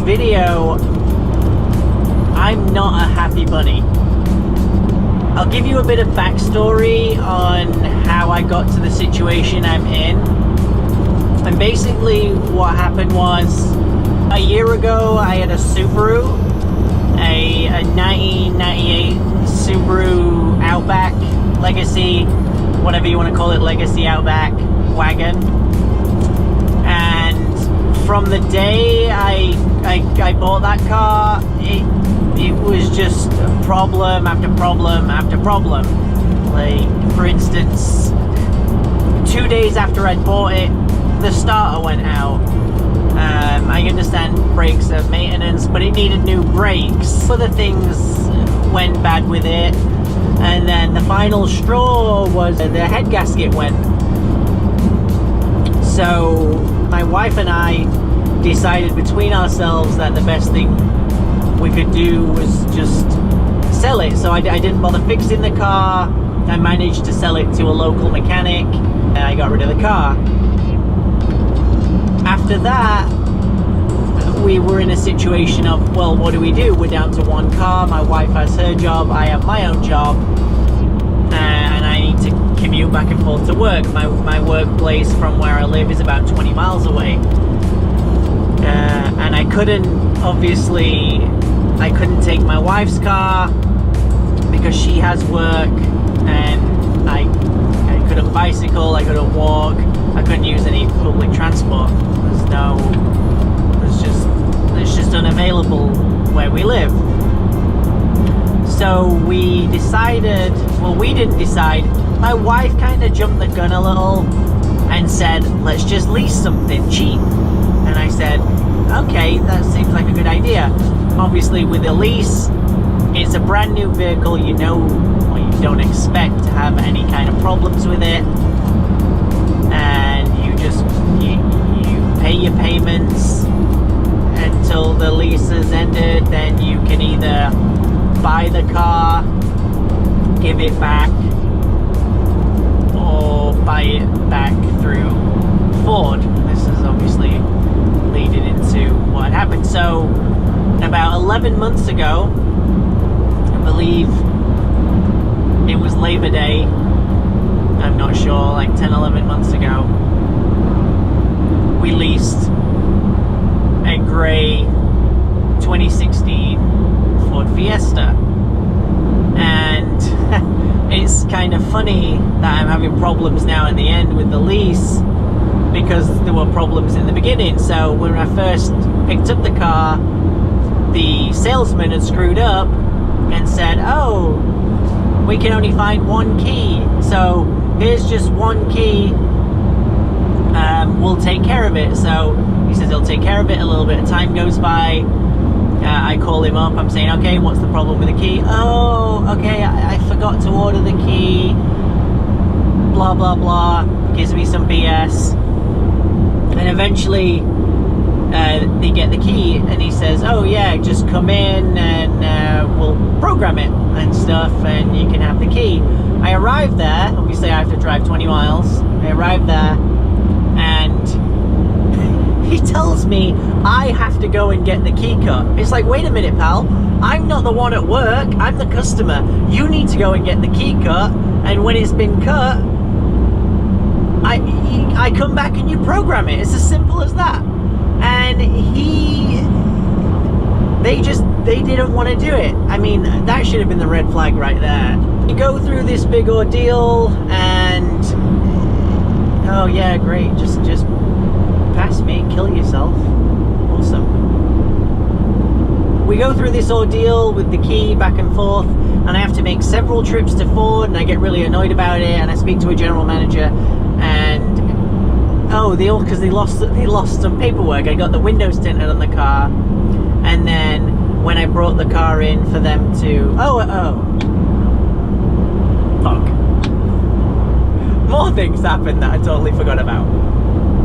video, I'm not a happy bunny. I'll give you a bit of backstory on how I got to the situation I'm in. And basically what happened was, a year ago I had a Subaru, a 1998 Subaru Outback, Legacy, whatever you want to call it, Legacy Outback wagon. And from the day I bought that car, it was just problem after problem after problem. Like, for instance, 2 days after I'd bought it, the starter went out. I understand brakes are maintenance, but it needed new brakes. Other things went bad with it. And then the final straw was the head gasket went. So my wife and I decided between ourselves that the best thing we could do was just sell it. So I didn't bother fixing the car. I managed to sell it to a local mechanic, and I got rid of the car. After that, we were in a situation of, well, what do we do? We're down to one car. My wife has her job, I have my own job, and I need to commute back and forth to work. My workplace from where I live is about 20 miles away. And I couldn't take my wife's car because she has work, and I couldn't bicycle, I couldn't walk, I couldn't use any public transport. It's just unavailable where we live. So we decided, well, we didn't decide, my wife kind of jumped the gun a little and said, let's just lease something cheap. And I said, okay, that seems like a good idea. Obviously with a lease, it's a brand new vehicle, you know, well, you don't expect to have any kind of problems with it, and you pay your payments until the lease is ended. Then you can either buy the car, give it back, or buy it back through Ford. This is obviously leading into what happened. So about 11 months ago, I believe it was Labor Day, I'm not sure, like 10, 11 months ago, we leased a grey 2016 Ford Fiesta. And it's kind of funny that I'm having problems now in the end with the lease, because there were problems in the beginning. So when I first picked up the car, the salesman had screwed up and said, oh, we can only find one key, so here's just one key, we'll take care of it. So he says he'll take care of it. A little bit of time goes by, I call him up, I'm saying, okay, what's the problem with the key? Oh, okay, I forgot to order the key, blah blah blah, gives me some BS. And eventually they get the key, and he says, oh yeah, just come in and we'll program it and stuff, and you can have the key. I arrived there, obviously I have to drive 20 miles. I arrived there, and he tells me I have to go and get the key cut. It's like, wait a minute, pal, I'm not the one at work, I'm the customer. You need to go and get the key cut, and when it's been cut, I come back and you program it. It's as simple as that. And they didn't want to do it. I mean, that should have been the red flag right there. You go through this big ordeal, and oh yeah, great, just pass me, kill yourself, awesome. We go through this ordeal with the key back and forth, and I have to make several trips to Ford, and I get really annoyed about it, and I speak to a general manager, and because they lost some paperwork. I got the windows tinted on the car, and then when I brought the car in for them to fuck, more things happened that I totally forgot about.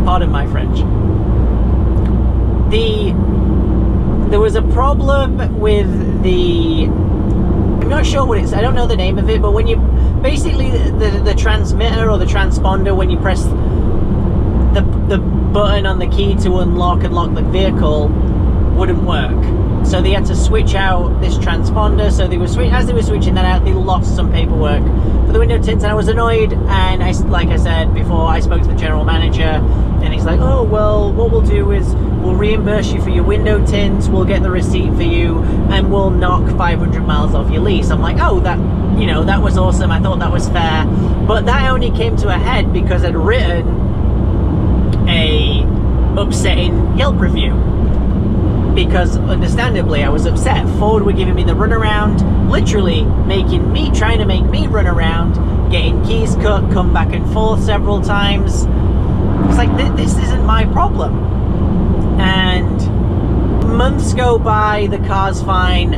Pardon my French. There was a problem with I'm not sure what I don't know the name of it, but when you basically the transmitter or the transponder, when you press the button on the key to unlock and lock the vehicle, wouldn't work. So they had to switch out this transponder. So they were as they were switching that out, they lost some paperwork for the window tints, and I was annoyed. And like I said before, I spoke to the general manager, and he's like, "Oh well, what we'll do is we'll reimburse you for your window tints, we'll get the receipt for you, and we'll knock 500 miles off your lease." I'm like, "Oh, that, you know, that was awesome. I thought that was fair." But that only came to a head because I'd written a upsetting Yelp review. Because understandably I was upset. Ford were giving me the runaround, literally trying to make me run around, getting keys cut, come back and forth several times. It's like, this isn't my problem. And months go by, the car's fine.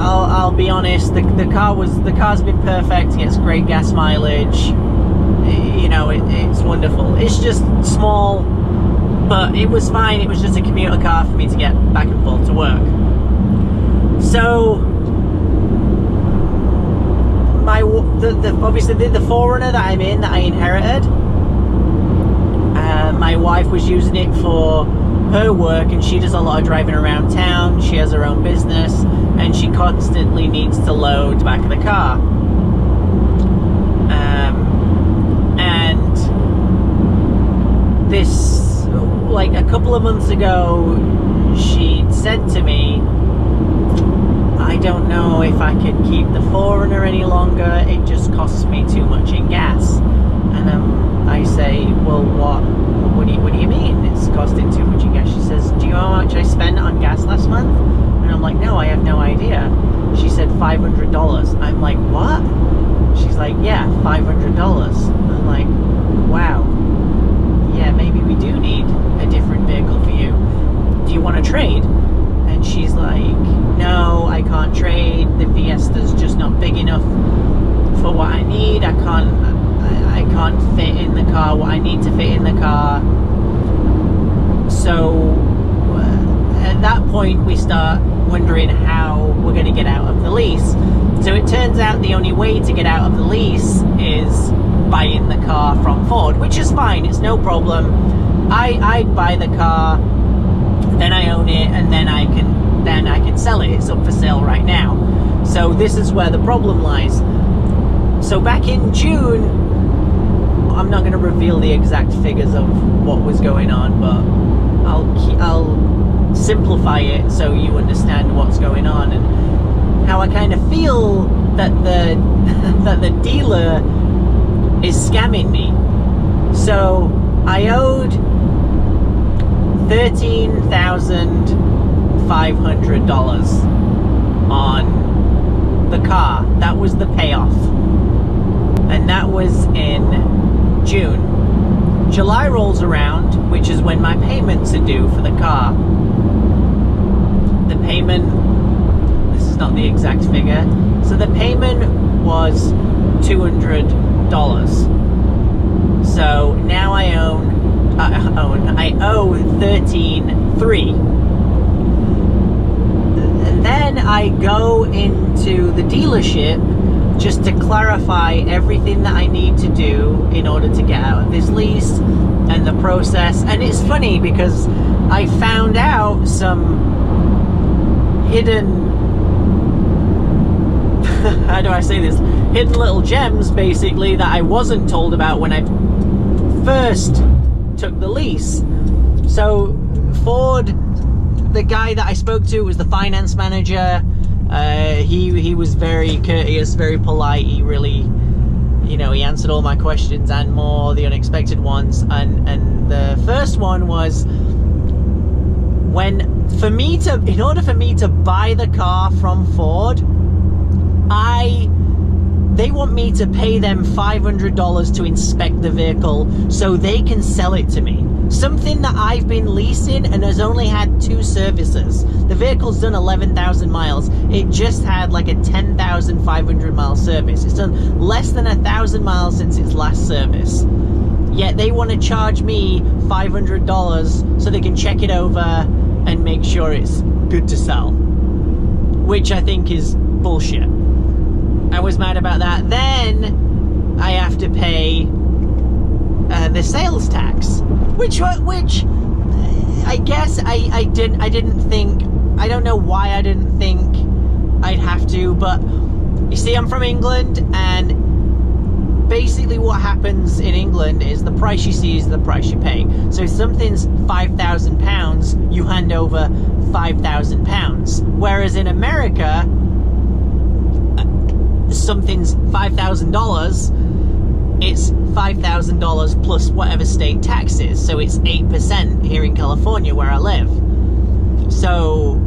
I'll be honest, the car's been perfect, gets great gas mileage. You know, it's wonderful. It's just small, but it was fine. It was just a commuter car for me to get back and forth to work. So obviously the 4Runner that I'm in, that I inherited, my wife was using it for her work, and she does a lot of driving around town. She has her own business, and she constantly needs to load back of the car. And this, like a couple of months ago, she said to me, "I don't know if I can keep the 4Runner any longer. It just costs me too much in gas." And I say, "Well, what do you mean it's costing too much in gas?" She says, "Do you know how much I spent on gas last month?" And I'm like, "No, I have no idea." She said $500. I'm like, "What?" She's like, "Yeah, $500. I'm like, "Wow. Yeah, maybe we do need a different vehicle for you. Do you want to trade?" And she's like, "No, I can't trade. The Fiesta's just not big enough for what I need. I can't fit in the car what I need to fit in the car." So at that point we start wondering how we're going to get out of the lease. So it turns out the only way to get out of the lease is buying the car from Ford, which is fine. It's no problem. I'd buy the car, then I own it, and then I can sell it. It's up for sale right now. So this is where the problem lies. So back in June, I'm not going to reveal the exact figures of what was going on, but I'll simplify it so you understand what's going on and how I kind of feel that the dealer is scamming me. So I owed $13,500 on the car. That was the payoff, and that was in June. July rolls around, which is when my payments are due for the car. The payment, this is not the exact figure, so the payment was $200. So now I owe $13,300. And then I go into the dealership just to clarify everything that I need to do in order to get out of this lease and the process. And it's funny because I found out some hidden how do I say this, hidden little gems basically that I wasn't told about when I first took the lease. So Ford, the guy that I spoke to was the finance manager. He was very courteous, very polite. He really, you know, he answered all my questions and more, the unexpected ones. And the first one was, in order for me to buy the car from Ford, they want me to pay them $500 to inspect the vehicle so they can sell it to me. Something that I've been leasing and has only had 2 services. The vehicle's done 11,000 miles. It just had like a 10,500 mile service. It's done less than 1,000 miles since its last service. Yet they want to charge me $500 so they can check it over and make sure it's good to sell, which I think is bullshit. I was mad about that. Then I have to pay the sales tax, which I guess I didn't think, I don't know why I didn't think I'd have to, but you see, I'm from England, and basically what happens in England is the price you see is the price you pay. So if something's £5,000, you hand over £5,000. Whereas in America, something's $5,000, it's $5,000 plus whatever state tax is. So it's 8% here in California where I live. So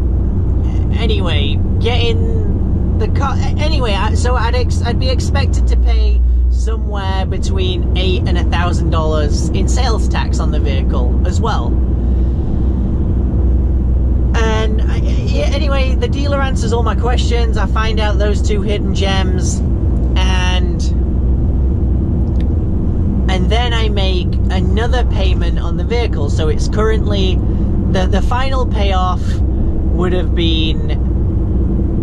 anyway, getting the car, anyway, so I'd be expected to pay somewhere between $8,000 and $1,000 in sales tax on the vehicle as well. And yeah, anyway, the dealer answers all my questions. I find out those two hidden gems, and then I make another payment on the vehicle. So it's currently the final payoff would have been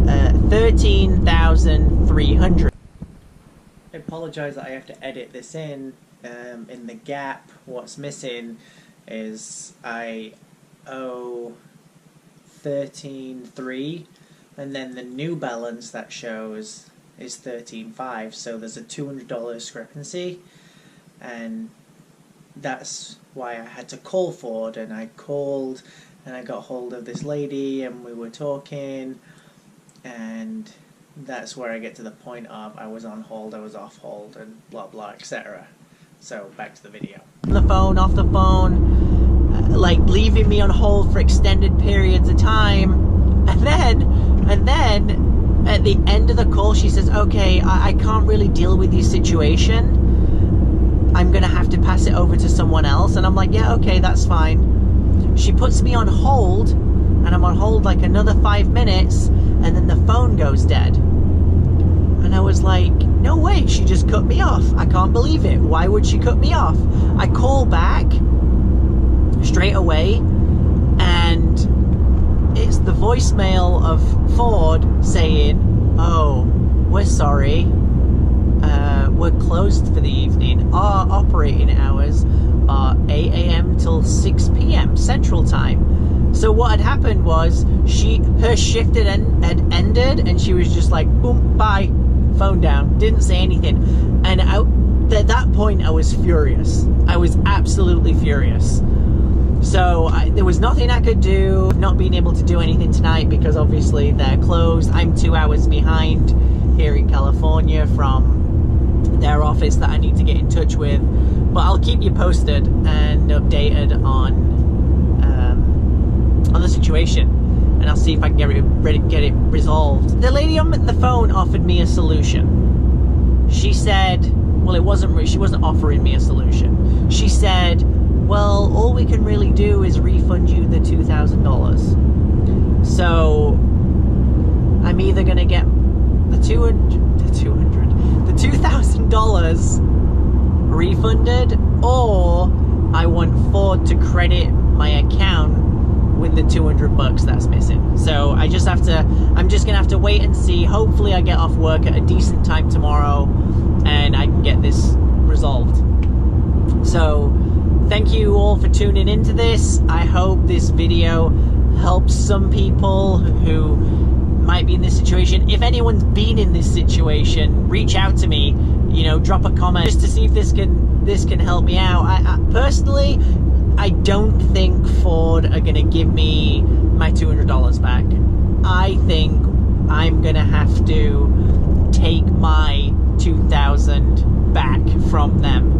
$13,300. I apologize that I have to edit this in the gap. What's missing is I owe 13,300, and then the new balance that shows is 13,500, so there's a $200 discrepancy, and that's why I had to call Ford. And I called and I got hold of this lady and we were talking, and that's where I get to the point of I was on hold, I was off hold, and blah blah, etc. So back to the video. On the phone, off the phone, like leaving me on hold for extended periods of time, and then at the end of the call she says, okay, I can't really deal with your situation, I'm gonna have to pass it over to someone else. And I'm like, yeah, okay, that's fine. She puts me on hold, and I'm on hold like another 5 minutes, and then the phone goes dead. And I was like, no way, she just cut me off. I can't believe it. Why would she cut me off? I call back straight away, and it's the voicemail of Ford saying, oh, we're sorry, we're closed for the evening. Our operating hours are 8 a.m. till 6 p.m. Central Time. So what had happened was her shift had ended, and she was just like, boom, bye, phone down, didn't say anything. And at that point I was furious. I was absolutely furious. So there was nothing I could do. Not being able to do anything tonight because obviously they're closed. I'm 2 hours behind here in California from their office that I need to get in touch with. But I'll keep you posted and updated on the situation, and I'll see if I can get it resolved. The lady on the phone offered me a solution. She said, well, she wasn't offering me a solution. She said, well, all we can really do is refund you the $2,000. So I'm either gonna get the $2,000 refunded, or I want Ford to credit my account with the $200 that's missing. So I'm just gonna have to wait and see. Hopefully I get off work at a decent time tomorrow and I can get this resolved. So thank you all for tuning into this. I hope this video helps some people who might be in this situation. If anyone's been in this situation, reach out to me, you know, drop a comment just to see if this can help me out. I personally, I don't think Ford are gonna give me my $200 back. I think I'm gonna have to take my $2,000 back from them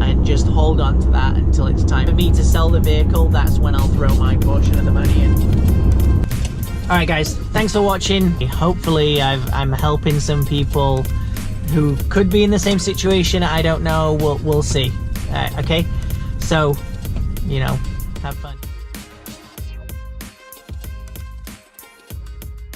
and just hold on to that until it's time for me to sell the vehicle. That's when I'll throw my portion of the money in. Alright guys, thanks for watching. Hopefully I'm helping some people who could be in the same situation. I don't know, we'll see. Okay, so, you know, have fun.